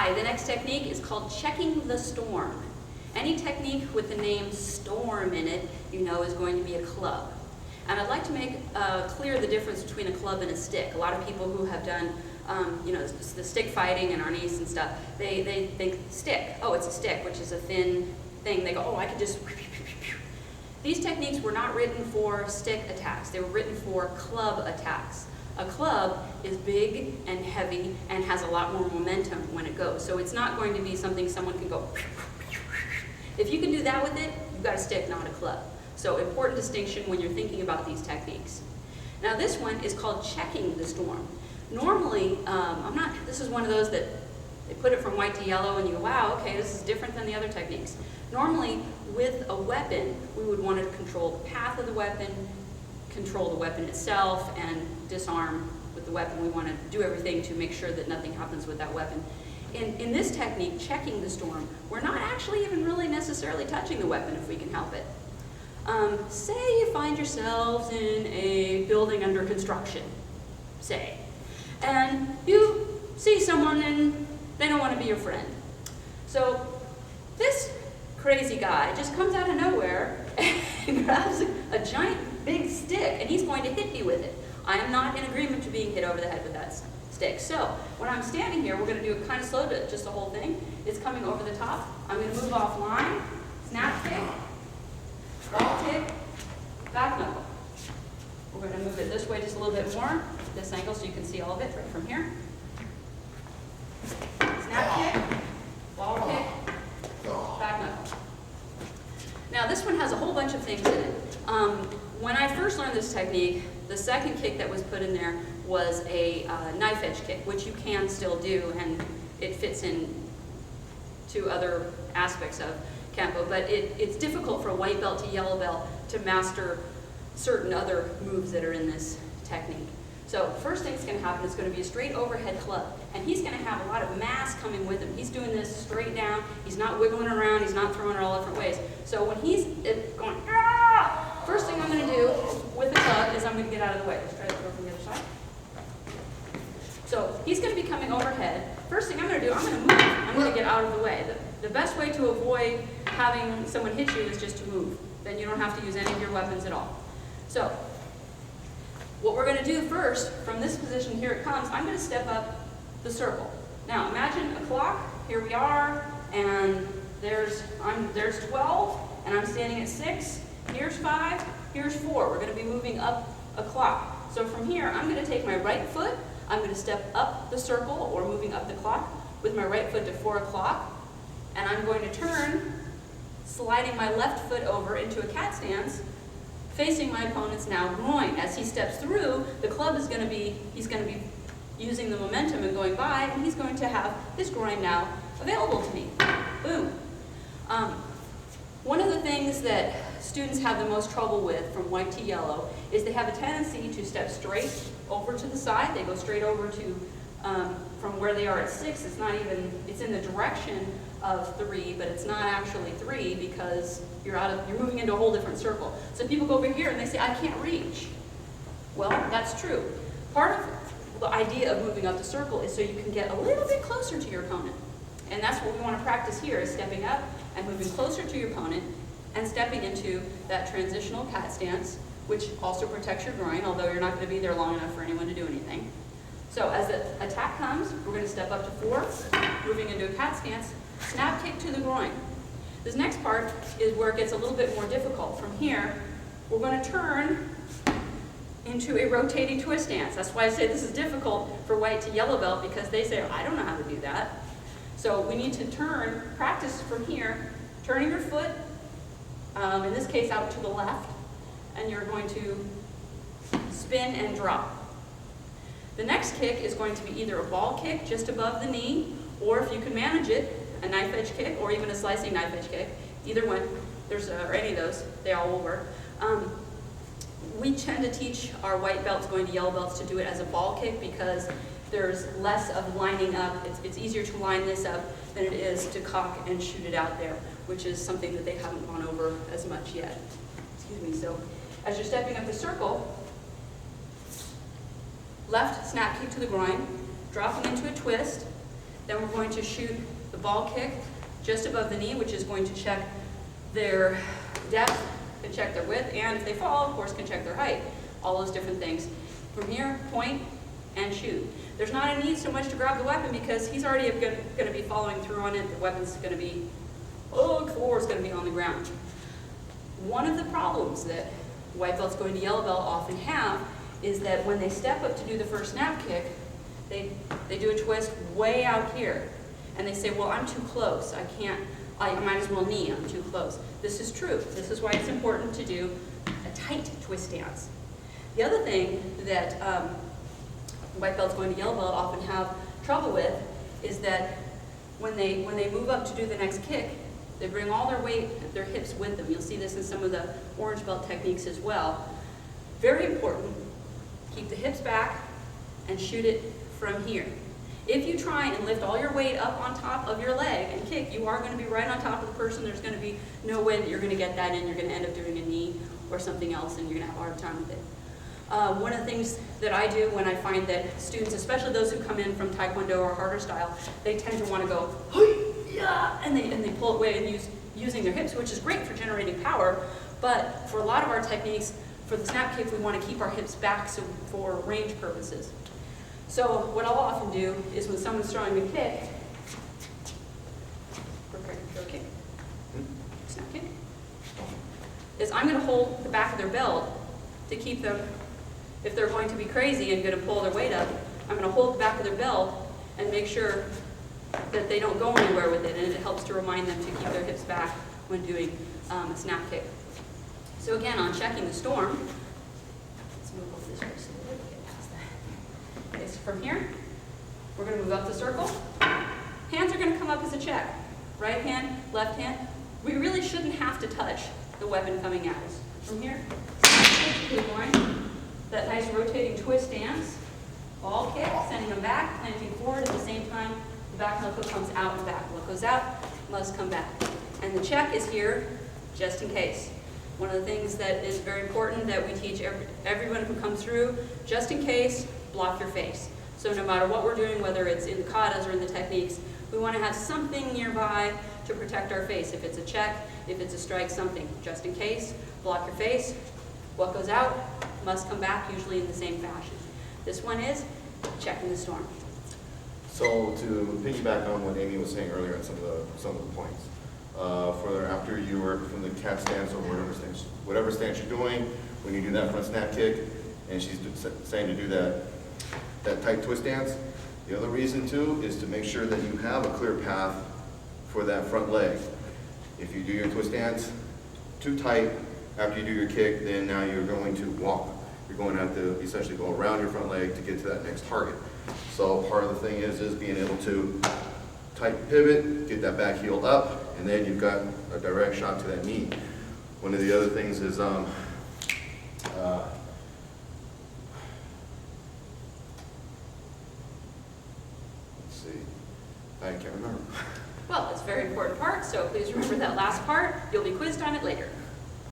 Hi, the next technique is called checking the storm. Any technique with the name storm in it, you know is going to be a club. And I'd like to make clear the difference between a club and a stick. A lot of people who have done the stick fighting and arnis and stuff, they think stick, oh, it's a stick, which is a thin thing. They go, oh, I could just... These techniques were not written for stick attacks. They were written for club attacks. A club is big and heavy and has a lot more momentum when it goes. So it's not going to be something someone can go... If you can do that with it, you've got a stick, not a club. So important distinction when you're thinking about these techniques. Now this one is called checking the storm. Normally, this is one of those that they put it from white to yellow and you go, wow, okay, this is different than the other techniques. Normally, with a weapon, we would want to control the path of the weapon, control the weapon itself, and disarm with the weapon. We want to do everything to make sure that nothing happens with that weapon. In this technique, checking the storm, we're not actually even really necessarily touching the weapon if we can help it. Say you find yourselves in a building under construction, say, and you see someone and they don't want to be your friend. So this crazy guy just comes out of nowhere and grabs a giant big stick and he's going to hit you with it. I am not in agreement to being hit over the head with that stick. So when I'm standing here, we're going to do it kind of slow, to just the whole thing. It's coming over the top. I'm going to move offline, snap kick, ball kick, back knuckle. We're going to move it this way just a little bit more, this angle, so you can see all of it right from here. Snap kick, ball kick, back knuckle. Now this one has a whole bunch of things in it. When I first learned this technique, the second kick that was put in there was a knife edge kick, which you can still do, and it fits in to other aspects of Kenpo, but it's difficult for a white belt to yellow belt to master certain other moves that are in this technique. So the first thing that's going to happen is going to be a straight overhead club, and he's going to have a lot of mass coming with him. He's doing this straight down, he's not wiggling around, he's not throwing it all different ways. So when he's going, ah! First thing I'm going to do with the club is I'm going to get out of the way. Let's try to throw from the other side. So he's going to be coming overhead. First thing I'm going to do, I'm going to move. I'm going to get out of the way. The best way to avoid having someone hit you is just to move. Then you don't have to use any of your weapons at all. So what we're going to do first, from this position, here it comes, I'm going to step up the circle. Now imagine a clock. Here we are, and there's 12, and I'm standing at 6. Here's 5, here's 4. We're going to be moving up a clock. So from here, I'm going to take my right foot, I'm going to step up the circle, or moving up the clock, with my right foot to 4 o'clock, and I'm going to turn, sliding my left foot over into a cat stance, facing my opponent's now groin. As he steps through, the club is going to be, he's going to be using the momentum and going by, and he's going to have his groin now available to me. Boom. One of the things that students have the most trouble with from white to yellow is they have a tendency to step straight over to the side. They go straight over to, from where they are at 6, it's not even, it's in the direction of 3, but it's not actually 3 because you're moving into a whole different circle. So people go over here and they say, I can't reach. Well, that's true. Part of the idea of moving up the circle is so you can get a little bit closer to your opponent. And that's what we want to practice here, is stepping up and moving closer to your opponent and stepping into that transitional cat stance, which also protects your groin, although you're not going to be there long enough for anyone to do anything. So as the attack comes, we're going to step up to 4, moving into a cat stance, snap kick to the groin. This next part is where it gets a little bit more difficult. From here, we're going to turn into a rotating twist stance. That's why I say this is difficult for white to yellow belt, because they say, I don't know how to do that. So we need to practice from here, turning your foot, in this case out to the left, and you're going to spin and drop. The next kick is going to be either a ball kick just above the knee, or if you can manage it, a knife edge kick, or even a slicing knife edge kick. Either one, or any of those, they all will work. We tend to teach our white belts going to yellow belts to do it as a ball kick because there's less of lining up. It's easier to line this up than it is to cock and shoot it out there, which is something that they haven't gone over as much yet. Excuse me. So as you're stepping up the circle, left snap kick to the groin, dropping into a twist, Then we're going to shoot the ball kick just above the knee, which is going to check their depth, can check their width, and if they fall, of course, can check their height. All those different things. From here, point and shoot. There's not a need so much to grab the weapon because he's already going to be following through on it. The weapon's going to be, the floor is going to be on the ground. One of the problems that white belts going to yellow belt often have is that when they step up to do the first snap kick, they do a twist way out here. And they say, well, I'm too close. I might as well knee, I'm too close. This is true. This is why it's important to do a tight twist stance. The other thing that white belts going to yellow belt often have trouble with is that when they move up to do the next kick, they bring all their weight, their hips with them. You'll see this in some of the orange belt techniques as well. Very important, keep the hips back and shoot it from here. If you try and lift all your weight up on top of your leg and kick, you are going to be right on top of the person. There's going to be no way that you're going to get that in. You're going to end up doing a knee or something else, and you're going to have a hard time with it. One of the things that I do when I find that students, especially those who come in from Taekwondo or harder style, they tend to want to go, yeah, and they pull away and using their hips, which is great for generating power, but for a lot of our techniques, for the snap kick, we want to keep our hips back for range purposes. So what I'll often do is when someone's throwing a kick, prepare to throw a kick, snap kick, is I'm going to hold the back of their belt to keep them, if they're going to be crazy and going to pull their weight up, I'm going to hold the back of their belt and make sure that they don't go anywhere with it, and it helps to remind them to keep their hips back when doing a snap kick. So again, on checking the storm, let's move over this way so we can get past that. Okay, so from here, we're going to move up the circle. Hands are going to come up as a check. Right hand, left hand. We really shouldn't have to touch the weapon coming at us. From here, that nice rotating twist stance, ball kick, sending them back, planting forward at the same time. The back knuckle comes out and back. What goes out must come back. And the check is here just in case. One of the things that is very important that we teach everyone who comes through, just in case, block your face. So no matter what we're doing, whether it's in the katas or in the techniques, we want to have something nearby to protect our face. If it's a check, if it's a strike, something. Just in case, block your face. What goes out must come back, usually in the same fashion. This one is checking the storm. So to piggyback on what Amy was saying earlier and some of the points, further after you work from the cat stance or whatever stance you're doing, when you do that front snap kick, and she's saying to do that tight twist stance, the other reason too is to make sure that you have a clear path for that front leg. If you do your twist stance too tight after you do your kick, then now you're going to walk. You're going to have to essentially go around your front leg to get to that next target. So part of the thing is being able to tight pivot, get that back heel up, and then you've got a direct shot to that knee. One of the other things is let's see, I can't remember. Well, it's a very important part, so please remember that last part. You'll be quizzed on it later.